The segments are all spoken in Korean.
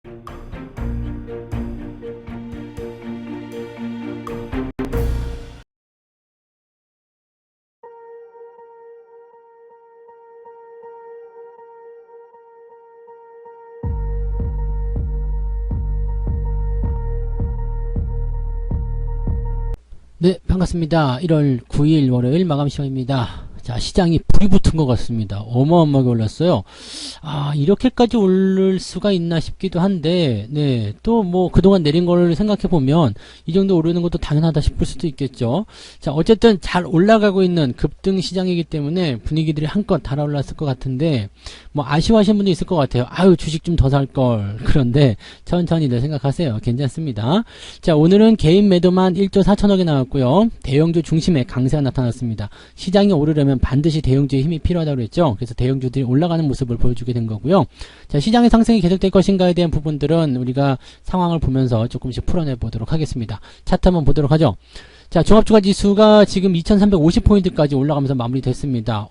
네, 반갑습니다. 1월 9일 월요일 마감 시간입니다. 자, 시장이 불이 붙은 것 같습니다. 어마어마하게 올랐어요. 아, 이렇게까지 오를 수가 있나 싶기도 한데, 네, 또 뭐 그동안 내린 걸 생각해보면 이 정도 오르는 것도 당연하다 싶을 수도 있겠죠. 자, 어쨌든 잘 올라가고 있는 급등 시장이기 때문에 분위기들이 한껏 달아올랐을 것 같은데, 뭐 아쉬워하시는 분도 있을 것 같아요. 아유, 주식 좀 더 살걸. 그런데 천천히들 생각하세요. 괜찮습니다. 자, 오늘은 개인 매도만 1조 4천억이 나왔고요. 대형주 중심에 강세가 나타났습니다. 시장이 오르려면 반드시 대형주의 힘이 필요하다고 했죠. 그래서 대형주들이 올라가는 모습을 보여주게 된 거고요. 자, 시장의 상승이 계속될 것인가에 대한 부분들은 우리가 상황을 보면서 조금씩 풀어내 보도록 하겠습니다. 차트 한번 보도록 하죠. 자, 종합주가지수가 지금 2350포인트까지 올라가면서 마무리됐습니다.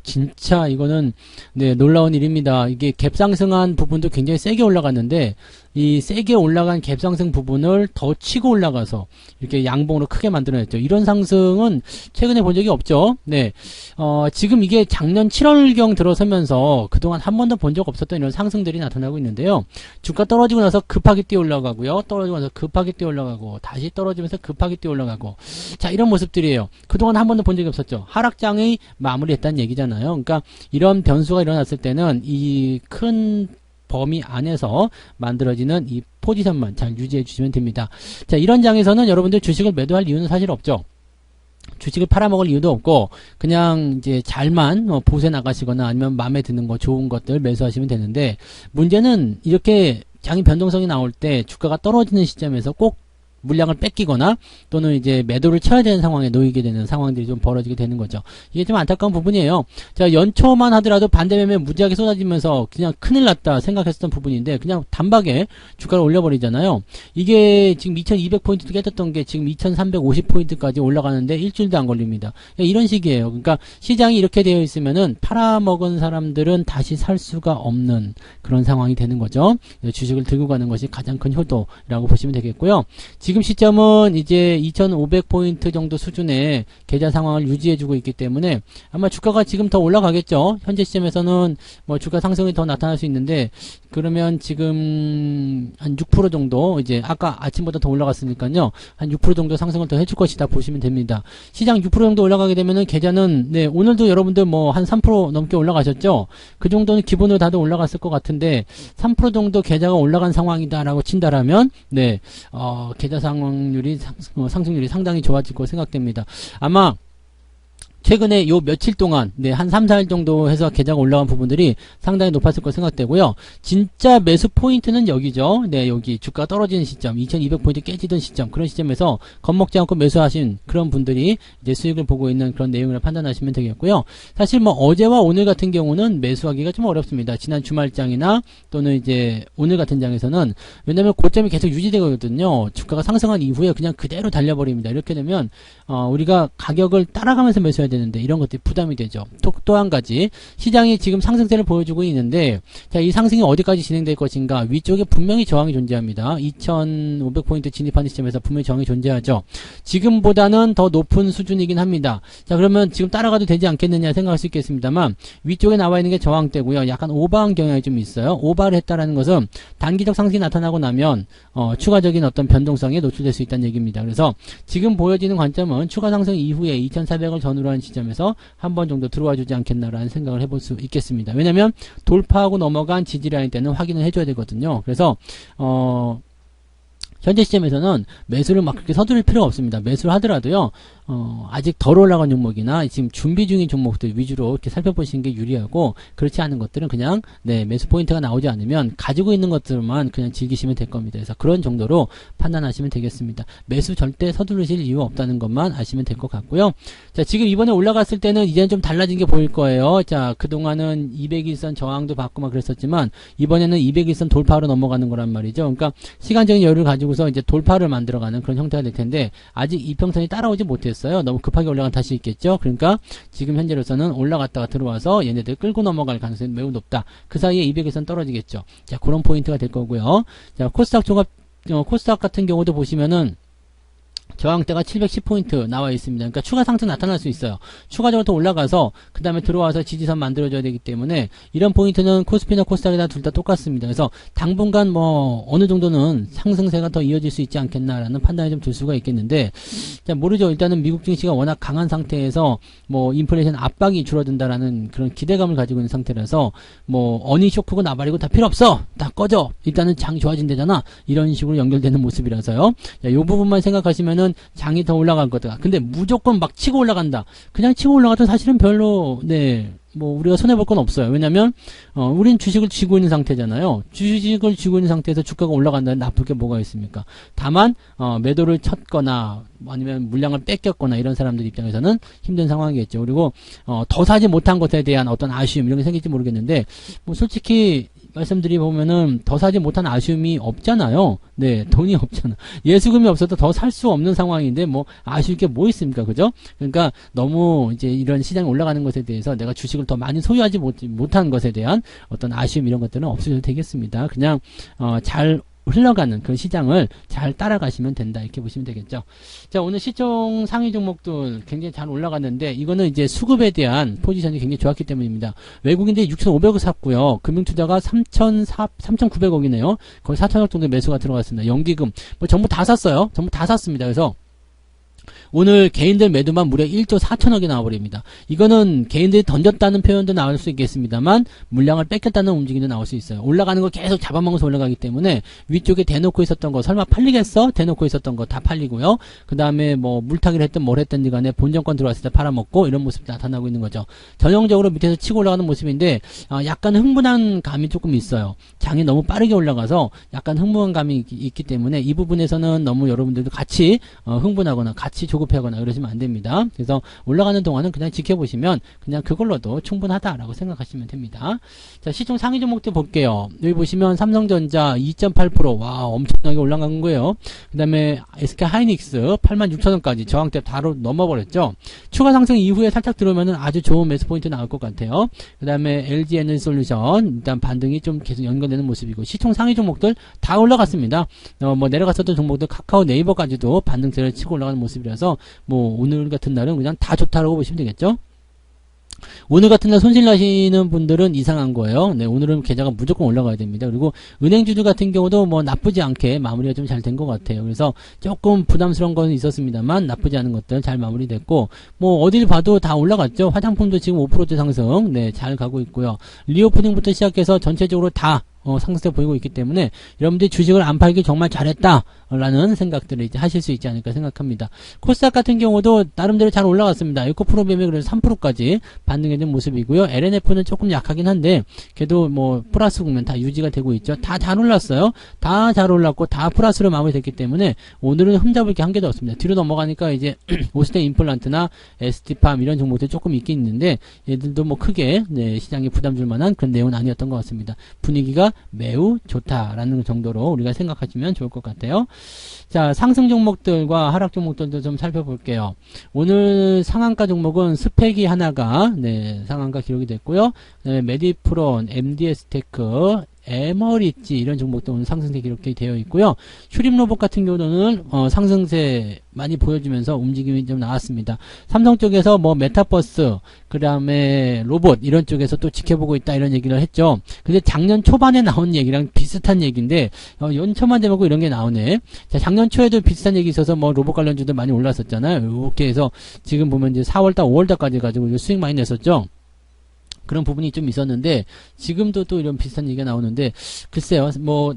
진짜 이거는 네, 놀라운 일입니다. 이게 갭상승한 부분도 굉장히 세게 올라갔는데 이 세게 올라간 갭상승 부분을 더 치고 올라가서 이렇게 양봉으로 크게 만들어냈죠. 이런 상승은 최근에 본 적이 없죠. 네, 지금 이게 작년 7월경 들어서면서 그동안 한 번도 본 적 없었던 이런 상승들이 나타나고 있는데요. 주가 떨어지고 나서 급하게 뛰어 올라가고요. 떨어지고 나서 급하게 뛰어 올라가고 다시 떨어지면서 급하게 뛰어 올라가고 자, 이런 모습들이에요. 그동안 한 번도 본 적이 없었죠. 하락장이 마무리했다는 얘기잖아요. 그러니까 이런 변수가 일어났을 때는 이 큰 범위 안에서 만들어지는 이 포지션만 잘 유지해 주시면 됩니다. 자, 이런 장에서는 여러분들 주식을 매도할 이유는 사실 없죠. 주식을 팔아먹을 이유도 없고 그냥 이제 잘만 보세 나가시거나 아니면 마음에 드는 거 좋은 것들 매수하시면 되는데 문제는 이렇게 장이 변동성이 나올 때 주가가 떨어지는 시점에서 꼭 물량을 뺏기거나 또는 이제 매도를 쳐야 되는 상황에 놓이게 되는 상황들이 좀 벌어지게 되는 거죠. 이게 좀 안타까운 부분이에요. 자, 연초만 하더라도 반대 매매 무지하게 쏟아지면서 그냥 큰일 났다 생각했었던 부분인데 그냥 단박에 주가를 올려버리잖아요. 이게 지금 2200포인트 깨졌던 게 지금 2350포인트까지 올라가는데 일주일도 안 걸립니다. 이런 식이에요. 그러니까 시장이 이렇게 되어 있으면은 팔아먹은 사람들은 다시 살 수가 없는 그런 상황이 되는 거죠. 주식을 들고 가는 것이 가장 큰 효도라고 보시면 되겠고요. 지금 시점은 이제 2500포인트 정도 수준의 계좌 상황을 유지해주고 있기 때문에 아마 주가가 지금 더 올라가겠죠. 현재 시점에서는 뭐 주가 상승이 더 나타날 수 있는데 그러면 지금 한 6% 정도 이제 아까 아침보다 더 올라갔으니까요. 한 6% 정도 상승을 더 해줄 것이다 보시면 됩니다. 시장 6% 정도 올라가게 되면은 계좌는 네, 오늘도 여러분들 뭐 한 3% 넘게 올라가셨죠. 그 정도는 기본으로 다들 올라갔을 것 같은데 3% 정도 계좌가 올라간 상황이다라고 친다라면 네, 계좌 상황률이 상승률이 상당히 좋아질 거 생각됩니다. 아마 최근에 요 며칠 동안 한 3, 4일 정도 해서 계좌가 올라간 부분들이 상당히 높았을 거 생각되고요. 진짜 매수 포인트는 여기죠. 네, 여기 주가 떨어지는 시점, 2200포인트 깨지던 시점, 그런 시점에서 겁먹지 않고 매수하신 그런 분들이 이제 수익을 보고 있는 그런 내용을 판단하시면 되겠고요. 사실 뭐 어제와 오늘 같은 경우는 매수하기가 좀 어렵습니다. 지난 주말장이나 또는 이제 오늘 같은 장에서는 왜냐면 고점이 계속 유지되거든요. 주가가 상승한 이후에 그냥 그대로 달려버립니다. 이렇게 되면 우리가 가격을 따라가면서 매수해야 되는데 이런 것들이 부담이 되죠. 또 한 가지 시장이 지금 상승세를 보여주고 있는데 자, 이 상승이 어디까지 진행될 것인가. 위쪽에 분명히 저항이 존재합니다. 2500포인트 진입하는 시점에서 분명히 저항이 존재하죠. 지금보다는 더 높은 수준이긴 합니다. 자, 그러면 지금 따라가도 되지 않겠느냐 생각할 수 있겠습니다만 위쪽에 나와 있는 게 저항대고요. 약간 오버한 경향이 좀 있어요. 오버를 했다라는 것은 단기적 상승이 나타나고 나면 추가적인 어떤 변동성에 노출될 수 있다는 얘기입니다. 그래서 지금 보여지는 관점은 추가 상승 이후에 2400을 전후로 한 시점에서 한 번 정도 들어와 주지 않겠나라는 생각을 해볼 수 있겠습니다. 왜냐하면 돌파하고 넘어간 지지라인 때는 확인을 해줘야 되거든요. 그래서 현재 시점에서는 매수를 막 그렇게 서두를 필요가 없습니다. 매수를 하더라도요, 아직 덜 올라간 종목이나 지금 준비 중인 종목들 위주로 이렇게 살펴보시는 게 유리하고, 그렇지 않은 것들은 그냥, 네, 매수 포인트가 나오지 않으면 가지고 있는 것들만 그냥 즐기시면 될 겁니다. 그래서 그런 정도로 판단하시면 되겠습니다. 매수 절대 서두르실 이유 없다는 것만 아시면 될 것 같고요. 자, 지금 이번에 올라갔을 때는 이제는 좀 달라진 게 보일 거예요. 자, 그동안은 200일선 저항도 받고 막 그랬었지만, 이번에는 200일선 돌파로 넘어가는 거란 말이죠. 그러니까 시간적인 여유를 가지고 그래가지고서 이제 돌파를 만들어가는 그런 형태가 될 텐데, 아직 이평선이 따라오지 못했어요. 너무 급하게 올라간 탓이 있겠죠. 그러니까 지금 현재로서는 올라갔다가 들어와서 얘네들 끌고 넘어갈 가능성이 매우 높다. 그 사이에 200에선 떨어지겠죠. 자, 그런 포인트가 될 거고요. 자, 코스닥 같은 경우도 보시면은 저항대가 710포인트 나와 있습니다. 그러니까 추가 상승 나타날 수 있어요. 추가적으로 더 올라가서 그 다음에 들어와서 지지선 만들어줘야 되기 때문에 이런 포인트는 코스피나 코스닥이나 둘 다 똑같습니다. 그래서 당분간 뭐 어느 정도는 상승세가 더 이어질 수 있지 않겠나라는 판단이 좀 들 수가 있겠는데, 자, 모르죠. 일단은 미국 증시가 워낙 강한 상태에서 뭐 인플레이션 압박이 줄어든다라는 그런 기대감을 가지고 있는 상태라서 뭐 어닝 쇼크고 나발이고 다 필요 없어, 다 꺼져, 일단은 장 좋아진대잖아, 이런 식으로 연결되는 모습이라서요. 자, 이 부분만 생각하시면은 장이 더 올라갈 거다. 근데 무조건 막 치고 올라간다. 그냥 치고 올라가도 사실은 별로 뭐 우리가 손해볼 건 없어요. 왜냐면 우린 주식을 쥐고 있는 상태잖아요. 주식을 쥐고 있는 상태에서 주가가 올라간다는 나쁠 게 뭐가 있습니까? 다만 매도를 쳤거나 아니면 물량을 뺏겼거나 이런 사람들 입장에서는 힘든 상황이겠죠. 그리고 더 사지 못한 것에 대한 어떤 아쉬움 이런 게 생길지 모르겠는데, 뭐 솔직히 말씀드리보면은 더 사지 못한 아쉬움이 없잖아요. 네, 돈이 없잖아. 예수금이 없어도 더 살 수 없는 상황인데 뭐 아쉬울 게 뭐 있습니까? 그죠? 그러니까 너무 이제 이런 시장이 올라가는 것에 대해서 내가 주식을 더 많이 소유하지 못한 것에 대한 어떤 아쉬움 이런 것들은 없으셔도 되겠습니다. 그냥 잘 흘러가는 그 시장을 잘 따라가시면 된다, 이렇게 보시면 되겠죠. 자, 오늘 시총 상위 종목들 굉장히 잘 올라갔는데, 이거는 이제 수급에 대한 포지션이 굉장히 좋았기 때문입니다. 외국인들이 6,500억 샀고요. 금융투자가 3,900억이네요. 거의 4,000억 정도 매수가 들어갔습니다. 연기금 뭐 전부 다 샀어요. 전부 다 샀습니다. 그래서 오늘 개인들 매도만 무려 1조 4천억이 나와버립니다. 이거는 개인들이 던졌다는 표현도 나올 수 있겠습니다만 물량을 뺏겼다는 움직임도 나올 수 있어요. 올라가는 거 계속 잡아먹어서 올라가기 때문에 위쪽에 대놓고 있었던 거 설마 팔리겠어? 대놓고 있었던 거 다 팔리고요. 그 다음에 뭐 물타기를 했든 뭘 했든지 간에 본정권 들어왔을 때 팔아먹고 이런 모습이 나타나고 있는 거죠. 전형적으로 밑에서 치고 올라가는 모습인데 약간 흥분한 감이 조금 있어요. 장이 너무 빠르게 올라가서 약간 흥분한 감이 있기 때문에 이 부분에서는 너무 여러분들도 같이 흥분하거나 같이 조급해하거나 그러시면 안 됩니다. 그래서 올라가는 동안은 그냥 지켜보시면 그냥 그걸로도 충분하다라고 생각하시면 됩니다. 자, 시총 상위 종목들 볼게요. 여기 보시면 삼성전자 2.8%, 와, 엄청나게 올라간 거예요. 그 다음에 SK하이닉스 86,000원까지 저항대 바로 넘어버렸죠. 추가 상승 이후에 살짝 들어오면은 아주 좋은 매수 포인트 나올 것 같아요. 그 다음에 LG에너지솔루션 일단 반등이 좀 계속 연결되는 모습이고, 시총 상위 종목들 다 올라갔습니다. 뭐 내려갔었던 종목들 카카오, 네이버까지도 반등세를 치고 올라가는 모습이라서 뭐 오늘 같은 날은 그냥 다 좋다라고 보시면 되겠죠. 오늘 같은 날 손실 나시는 분들은 이상한 거예요. 네, 오늘은 계좌가 무조건 올라가야 됩니다. 그리고 은행주주 같은 경우도 뭐 나쁘지 않게 마무리가 좀 잘 된 것 같아요. 그래서 조금 부담스러운 건 있었습니다만 나쁘지 않은 것들 잘 마무리됐고, 뭐 어딜 봐도 다 올라갔죠. 화장품도 지금 5% 상승, 네, 잘 가고 있고요. 리오프닝부터 시작해서 전체적으로 다 상승세 보이고 있기 때문에 여러분들이 주식을 안 팔기 정말 잘했다라는 생각들을 이제 하실 수 있지 않을까 생각합니다. 코스닥 같은 경우도 나름대로 잘 올라갔습니다. 에코프로비엠이 그래서 3%까지 반등해준 모습이고요. LNF는 조금 약하긴 한데 그래도 뭐 플러스 국면 다 유지가 되고 있죠. 다 잘 올랐어요. 다 잘 올랐고 다 플러스로 마무리됐기 때문에 오늘은 흠잡을 게 한 개도 없습니다. 뒤로 넘어가니까 이제 오스템 임플란트나 ST팜 이런 종목들이 조금 있긴 있는데 얘들도 뭐 크게 시장에 부담 줄 만한 그런 내용은 아니었던 것 같습니다. 분위기가 매우 좋다라는 정도로 우리가 생각하시면 좋을 것 같아요. 자, 상승 종목들과 하락 종목들도 좀 살펴볼게요. 오늘 상한가 종목은 스펙이 하나가 상한가 기록이 됐고요. 메디프론, MDS테크, 에머리지 이런 종목도 오늘 상승세 기록이 되어 있고요. 휴림로봇 같은 경우는 상승세 많이 보여주면서 움직임이 좀 나왔습니다. 삼성 쪽에서 뭐 메타버스, 그 다음에 로봇 이런 쪽에서 또 지켜보고 있다 이런 얘기를 했죠. 근데 작년 초반에 나온 얘기랑 비슷한 얘기인데 연초만 되면 이런 게 나오네. 자, 작년 초에도 비슷한 얘기 있어서 뭐 로봇 관련주도 많이 올랐었잖아요. 이렇게 해서 지금 보면 이제 4월달, 5월달까지 가지고 수익 많이 냈었죠. 그런 부분이 좀 있었는데 지금도 또 이런 비슷한 얘기가 나오는데 글쎄요, 뭐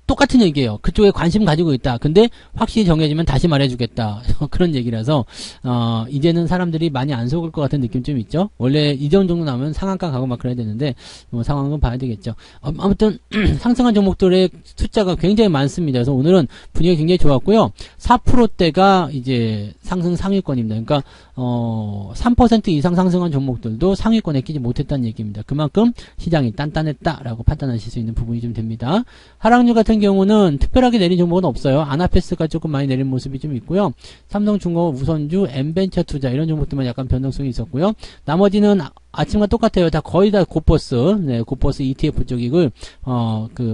똑같은 얘기예요. 그쪽에 관심 가지고 있다. 근데 확실히 정해지면 다시 말해주겠다. 그런 얘기라서 이제는 사람들이 많이 안 속을 것 같은 느낌 좀 있죠. 원래 이 정도 나오면 상한가 가고 막 그래야 되는데 뭐 상황은 봐야 되겠죠. 아무튼 상승한 종목들의 숫자가 굉장히 많습니다. 그래서 오늘은 분위기가 굉장히 좋았고요. 4%대가 이제 상승 상위권입니다. 그러니까 3% 이상 상승한 종목들도 상위권에 끼지 못했다는 얘기입니다. 그만큼 시장이 단단했다라고 판단하실 수 있는 부분이 좀 됩니다. 하락률 같은 경우는 특별하게 내린 종목은 없어요. 아나페스가 조금 많이 내린 모습이 좀 있고요. 삼성중공업, 우선주, 엠벤처 투자 이런 종목들만 약간 변동성이 있었고요. 나머지는 아침과 똑같아요. 다 거의 다 고버스, 네, 고버스 ETF 쪽이고,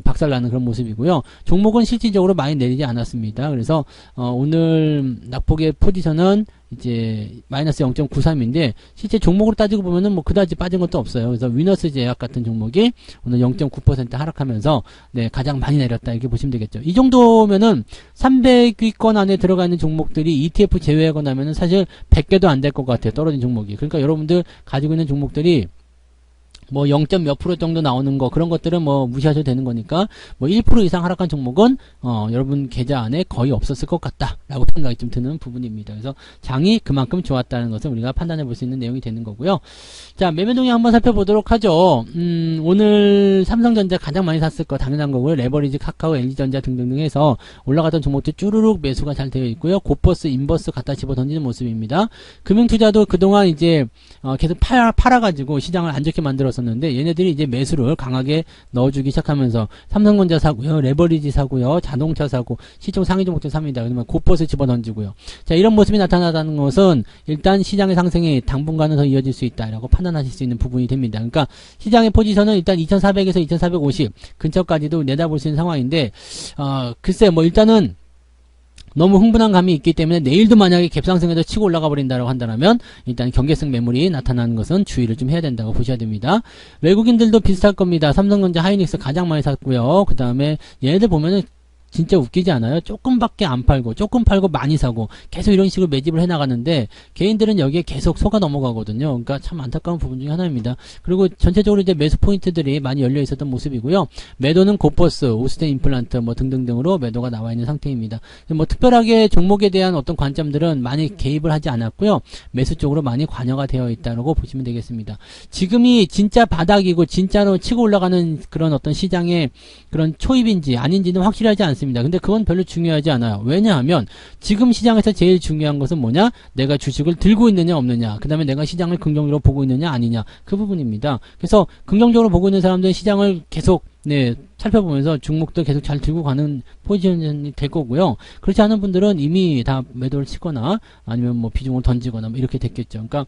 박살나는 그런 모습이고요. 종목은 실질적으로 많이 내리지 않았습니다. 그래서, 오늘 낙폭의 포지션은 이제 마이너스 0.93인데 실제 종목으로 따지고 보면은 뭐 그다지 빠진 것도 없어요. 그래서 위너스 제약 같은 종목이 오늘 0.9% 하락하면서 네, 가장 많이 내렸다 이렇게 보시면 되겠죠. 이 정도면은 300위권 안에 들어가 있는 종목들이 ETF 제외하고 나면은 사실 100개도 안 될 것 같아요. 떨어진 종목이. 그러니까 여러분들 가지고 있는 종목들이 뭐 0. 몇 프로 정도 나오는 거 그런 것들은 뭐 무시하셔도 되는 거니까 뭐 1% 이상 하락한 종목은 여러분 계좌 안에 거의 없었을 것 같다라고 생각이 좀 드는 부분입니다. 그래서 장이 그만큼 좋았다는 것을 우리가 판단해 볼 수 있는 내용이 되는 거고요. 자, 매매 동향 한번 살펴보도록 하죠. 오늘 삼성전자 가장 많이 샀을 거 당연한 거고요. 레버리지, 카카오, LG전자 등등등 해서 올라가던 종목들 쭈루룩 매수가 잘 되어 있고요. 고버스, 인버스 갖다 집어 던지는 모습입니다. 금융투자도 그동안 이제 계속 팔아가지고 시장을 안 좋게 만들었었는데 얘네들이 이제 매수를 강하게 넣어주기 시작하면서 삼성전자 사고요, 레버리지 사고요, 자동차 사고, 시총 상위 종목들 삽니다. 그러면 고버스 집어 던지고요. 자, 이런 모습이 나타나다는 것은 일단 시장의 상승이 당분간은 더 이어질 수 있다라고 판단하실 수 있는 부분이 됩니다. 그러니까 시장의 포지션은 일단 2400에서 2450 근처까지도 내다볼 수 있는 상황인데 글쎄 뭐 일단은 너무 흥분한 감이 있기 때문에 내일도 만약에 갭상승에도 치고 올라가 버린다고 한다면 일단 경계성 매물이 나타나는 것은 주의를 좀 해야 된다고 보셔야 됩니다. 외국인들도 비슷할 겁니다. 삼성전자, 하이닉스 가장 많이 샀고요. 그 다음에 얘네들 보면은 진짜 웃기지 않아요? 조금밖에 안 팔고 조금 팔고 많이 사고 계속 이런 식으로 매집을 해나가는데 개인들은 여기에 계속 속아 넘어가거든요. 그러니까 참 안타까운 부분 중에 하나입니다. 그리고 전체적으로 이제 매수 포인트들이 많이 열려 있었던 모습이고요. 매도는 고버스, 오스템 임플란트 뭐 등등등으로 매도가 나와 있는 상태입니다. 뭐 특별하게 종목에 대한 어떤 관점들은 많이 개입을 하지 않았고요. 매수 쪽으로 많이 관여가 되어 있다고 보시면 되겠습니다. 지금이 진짜 바닥이고 진짜로 치고 올라가는 그런 어떤 시장의 그런 초입인지 아닌지는 확실하지 않습니다. 근데 그건 별로 중요하지 않아요. 왜냐하면 지금 시장에서 제일 중요한 것은 뭐냐? 내가 주식을 들고 있느냐 없느냐, 그 다음에 내가 시장을 긍정적으로 보고 있느냐 아니냐, 그 부분입니다. 그래서 긍정적으로 보고 있는 사람들은 시장을 계속 살펴보면서 종목도 계속 잘 들고 가는 포지션이 될 거고요. 그렇지 않은 분들은 이미 다 매도를 치거나 아니면 뭐 비중을 던지거나 뭐 이렇게 됐겠죠. 그러니까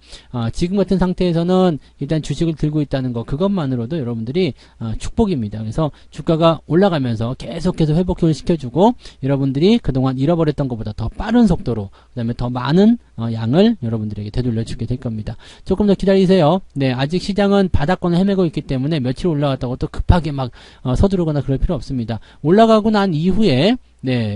지금 같은 상태에서는 일단 주식을 들고 있다는 거 그것만으로도 여러분들이 축복입니다. 그래서 주가가 올라가면서 계속해서 회복을 시켜주고 여러분들이 그동안 잃어버렸던 것보다 더 빠른 속도로 그 다음에 더 많은 양을 여러분들에게 되돌려주게 될 겁니다. 조금 더 기다리세요. 네, 아직 시장은 바닥권을 헤매고 있기 때문에 며칠 올라갔다고 또 급하게 막 서두르거나 그럴 필요 없습니다. 올라가고 난 이후에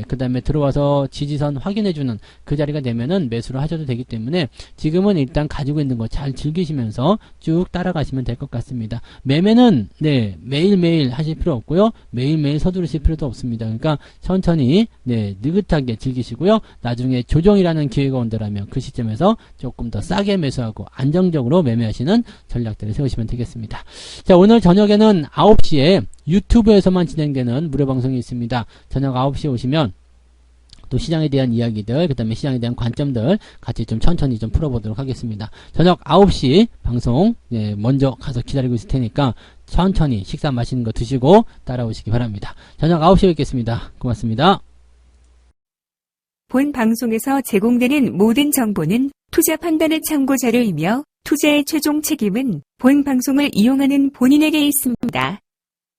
그 다음에 들어와서 지지선 확인해주는 그 자리가 되면은 매수를 하셔도 되기 때문에 지금은 일단 가지고 있는 거 잘 즐기시면서 쭉 따라가시면 될 것 같습니다. 매매는 매일매일 하실 필요 없고요. 매일매일 서두르실 필요도 없습니다. 그러니까 천천히 느긋하게 즐기시고요. 나중에 조정이라는 기회가 온다라면 그 시점에서 조금 더 싸게 매수하고 안정적으로 매매하시는 전략들을 세우시면 되겠습니다. 자, 오늘 저녁에는 9시에 유튜브에서만 진행되는 무료 방송이 있습니다. 저녁 9시에 오시면 또 시장에 대한 이야기들, 그 다음에 시장에 대한 관점들 같이 좀 천천히 좀 풀어보도록 하겠습니다. 저녁 9시 방송 먼저 가서 기다리고 있을 테니까 천천히 식사 맛있는 거 드시고 따라오시기 바랍니다. 저녁 9시에 뵙겠습니다. 고맙습니다. 본 방송에서 제공되는 모든 정보는 투자 판단의 참고 자료이며 투자의 최종 책임은 본 방송을 이용하는 본인에게 있습니다.